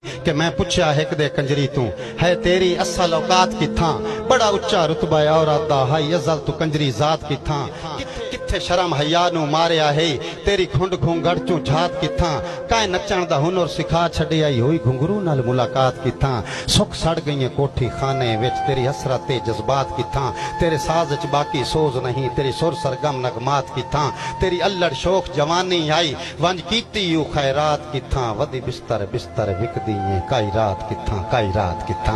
कि मैं पुछया एक दे कंजरी तू है तेरी असल औकात किथा बड़ा उच्चा रुतबा और अदा हाई अजल तू कंजरी जात किथा किथे शर्म हया नु मारिया है तेरी खुंड घूंघड़ चू झात किथा काए नचण दा हुनर सिखा छड़िया होई घुंघरू नाल मुलाकात किथा सुख सड़ गई कोठी खाने विच तेरी हसरत ते जज्बात किथा तेरे साज च बाकी सोज नहीं तेरी सुर सरगम नगमात किथा तेरी अल्लड़ शोख जवानी आई वंज कीती यू खैरात किथा वदी बिस्तर बिस्तर विकदी काई रात किथा।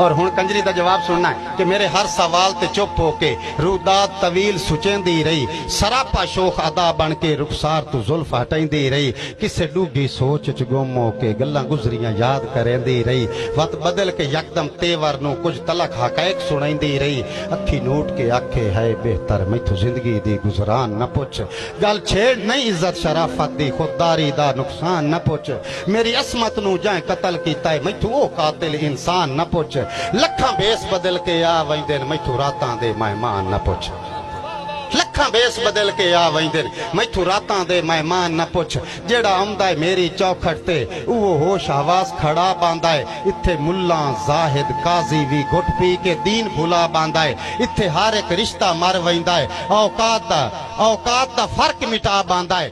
और हुण कंजरी दा जवाब सुनना है कि मेरे हर सवाल ते चुप होके रूदात तवील सुचेंदी रही सरापा शोख अदा बन के रुखसार तू जुल्फ हटाइंदी रही किसे डूगी सोच च गुम होके गल्लां गुजरियां याद करेंदी रही वत बदल के यकदम तेवर नु कुछ तलक हकायक सुनाइंदी रही अखी नोट के आखे है बेहतर मैथू जिंदगी दी गुजरान न पुछ गल छेड़ नहीं इज्जत शराफत दी खुददारी दा नुकसान न पुछ मेरी असमत नु जाए कतल कीता है मैथू ओ कातिल इंसान न पुछ लखा बेस बदल के आ वंदे मैथू रातां दे मेहमान न पुछ लखा बेस बदल के आ वंदे मैथू रातां दे मेहमान न पुछ जेड़ा आंदा है मेरी चौखट ते वो होश हवास खड़ा बांदा है इत्थे मुल्ला जाहिद काजी भी घुट पी के दीन भुला बांदा है इत्थे हर एक रिश्ता मर वंदा है औकात दा फर्क मिटा बांदा है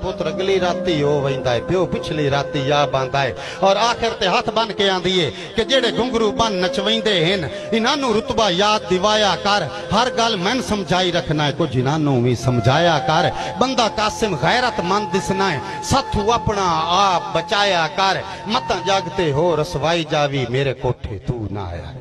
पुत्र अगली राती हो वंदा है प्यो पिछली राती आ बांदा है और आखिर ते हाथ बन के आंदी है कि जेड़े घुंघरू बन नचवेंदे हन इन्हां रुतबा याद दिवाया कर हर गल मैन समझाई रखना है कुछ इन्हां भी समझाया कर बंदा कासिम गैरतमंद दिसना है साथू अपना आप बचाया कर मत जागते हो रसवाई जावी मेरे कोठे तू ना आया।